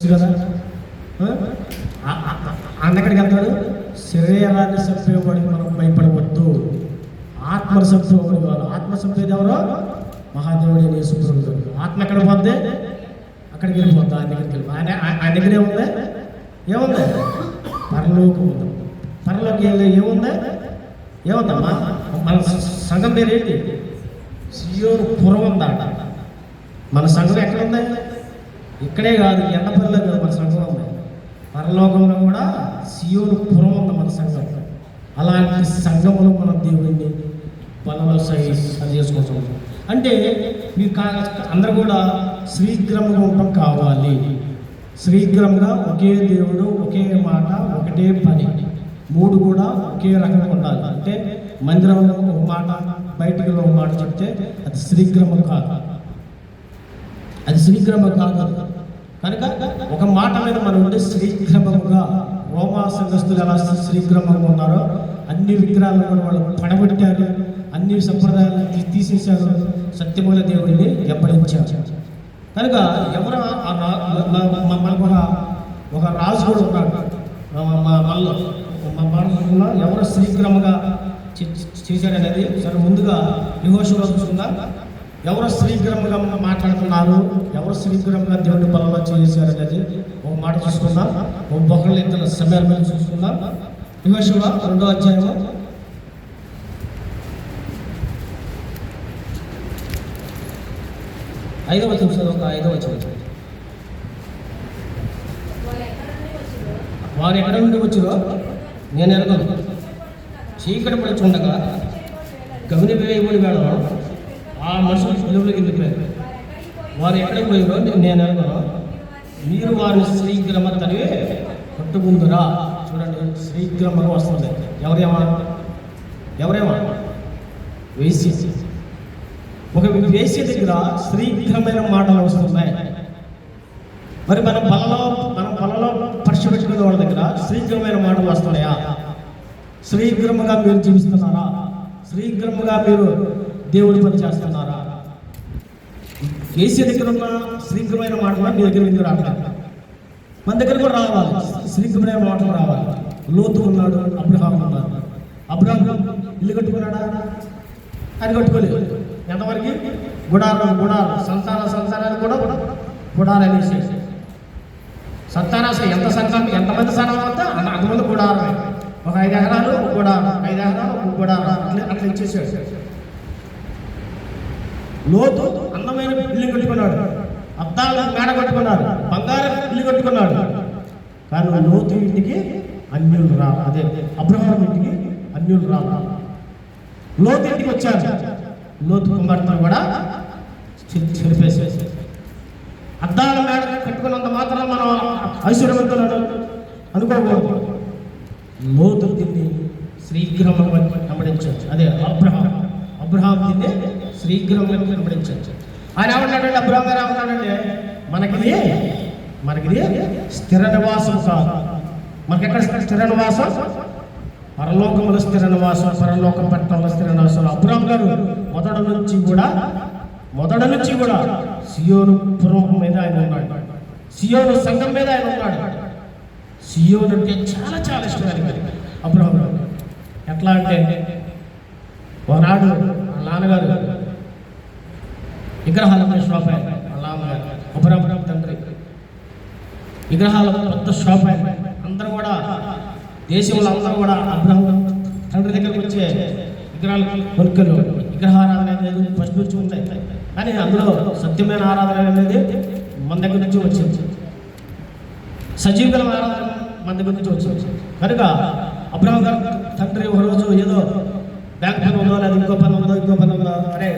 కదా అన్నక్కడికి వెళ్తాడు. శరీరాన్ని చంపేవాడికి మనం భయపడవద్దు, ఆత్మను చంపేవాడు కాదు. ఆత్మ చంపేది ఎవరో? మహాదేవుడు యేసుప్రభువు. ఆత్మ ఎక్కడ పోద్ది? అక్కడికి వెళ్ళిపోద్ది. ఆయన దగ్గరికి వెళ్ళి ఆయన దగ్గర ఏముంది? పరలోకం ఉంది. పరలోకి ఏముంది? ఏముందమ్మా? మన సంఘం పేరు ఏంటి? సియోను పురం ఉందట. మన సంఘం ఎక్కడ ఉంది? ఇక్కడే కాదు, ఎండపల్లిలో కాదు, మన సంఘం ఉంది. పరలోకంలో కూడా సియోను పురం ఉంది మన సంఘం. అలాంటి సంఘంలో మనం దేవుడిని బలంలో సరి చేసుకుంటాం. అంటే మీకు అందరూ కూడా శ్రీగ్రమంగా ఉండటం కావాలి. శ్రీగ్రమంగా ఒకే దేవుడు, ఒకే మాట, ఒకటే పని, మూడు కూడా ఒకే రకంగా ఉండాలి. అంటే మందిరంలో ఒక మాట, బయటికి ఒక మాట చెప్తే అది శ్రీగ్రమం కాదు, అది శ్రీగ్రమం కాదు. కనుక ఒక మాట మీద మనం ఉంటే శ్రీగ్రమముగా, రోమా సంఘస్థులు ఎలా శ్రీగ్రమంగా ఉన్నారో అన్ని విగ్రహాలను కూడా వాళ్ళు పడగొట్టారు, అన్ని సంప్రదాయాలను తీసేశారు, సత్యమైన దేవుడిని వెంబడించారు. కనుక ఎవరు మనకు ఒక రాజు కూడా ఉన్నాడు మళ్ళీ ఎవరు శ్రీగ్రమంగా చేశాడనేది. సరే, ముందుగా యెహోషువ చూసుకుందాం. ఎవరు శ్రీగ్రమంగా మాట్లాడుతున్నారు, ఎవరు శ్రీగ్రమంగా దేవుడి బలంలో చేశారు అనేది ఒక మాట చూసుకుందాం. ఒకళ్ళు ఇద్దరు సమయాల మీద చూసుకుందాం. యెహోషువ 2వ అధ్యాయము 5వ వచనం. వారు ఎక్కడ నుండి వచ్చిరో నేను ఎరగను. చీకటి పడి ఉండగా గమని వేయబడి వేళలో ఆ మనుషులు వెలుగులోకి వెళ్ళిపోయారు. వారు ఎక్కడికి పోయారో నేను ఎరగను. మీరు వారిని శ్రీగ్రమ తనివే పట్టుకుందురా. చూడండి, శ్రీగ్రమగా వస్తుంది. ఎవరేమా వేసి ఒక వేసి దగ్గర శ్రీగ్రమైన మాటలు వస్తున్నాయి. మరి మన బలలో పరీక్ష పెట్టుకునే వాళ్ళ దగ్గర శ్రీగ్రమైన మాటలు వస్తున్నాయా? శ్రీగ్రమగా మీరు జీవిస్తున్నారా? శ్రీగ్రమగా మీరు దేవుడి పని చేస్తున్నారా? ఏసీ దగ్గర ఉన్న శ్రీగ్రమైన మాటలు మీ దగ్గర ఎందుకు రావట్లేదు? మన దగ్గర కూడా రావాలి, శ్రీగ్రమైన మాటలు రావాలి. లోతు ఉన్నాడు, అబ్రహాం ఉన్నాడు. అబ్రహాం ఇల్లు కట్టుకున్నాడా? ఆయన కట్టుకోలేదు. ఎంతవరకు? గుడారం సంతానాన్ని కూడా గుడారం అనేసి సంతానాశ ఎంతమంది సంతానం అంతా అంతమంది గుడారమే. ఒక 5 ఎకరాలు గుడారం, 5 ఎకరాలు గుడారం, అట్లా ఇచ్చేసాడు. లోతు అందమైన ఇల్లు కట్టుకున్నాడు, అద్దాలు మేడ కట్టుకున్నాడు, బంగారం ఇల్లు కట్టుకున్నాడు. కానీ లోతు ఇంటికి అన్యులు రా, అదే అబ్రహాం ఇంటికి అన్యులు రా. లోతు ఇంటికి వచ్చారు, లోతు కుమార్తెను కూడా చెరిపేసేసి. అద్దాల మేడ కట్టుకున్నంత మాత్రం మనం ఐశ్వర్యవంతులను అనుకోకూడదు. లోతు దీన్ని శ్రీగ్రహం వెంబడించవచ్చు. అదే అబ్రహాం దీన్ని శ్రీగ్రహం వెంబడించవచ్చు. ఆయన ఏమన్నాడంటే, అబ్రహాం గారు ఏమన్నాడంటే, మనకిది స్థిర నివాసం కాదు. మనకెక్కడ స్థిర నివాసం? పరలోకముల స్థిర నివాసం, పరలోకం పట్టణంలో స్థిర నివాసం. అబ్రహాం గారు మొదటి నుంచి కూడా సియోను పురం మీద ఆయన ఉన్నాడు, సియోను సంఘం మీద ఆయన ఉన్నాడు. సియోను అంటే చాలా చాలా ఇష్టం అబ్రహాం గారు. ఎట్లా అంటే, ఒకనాడు నాన్నగారు విగ్రహాల షాప్ అయ్యారు. అబ్రహాం తండ్రి విగ్రహాల పెద్ద షాప్ అయ్యారు. అందరూ కూడా, దేశంలో అందరూ కూడా అబ్రహాం తండ్రి దగ్గరికి వచ్చే విగ్రహాలు కొనుక్కలు. విగ్రహారాధన అనేది ఫస్ట్ నుంచి ఉంటాయి, కానీ అందులో సత్యమైన ఆరాధన అనేది మన దగ్గర నుంచి వచ్చింది. సజీవుల ఆరాధన మన దగ్గర నుంచి వచ్చింది. కనుక అబ్రహాం గారు తండ్రి ఒకరోజు ఏదో బ్యాంక్ పని ఉందో, లేదా ఇంకో పని ఉందో, అరే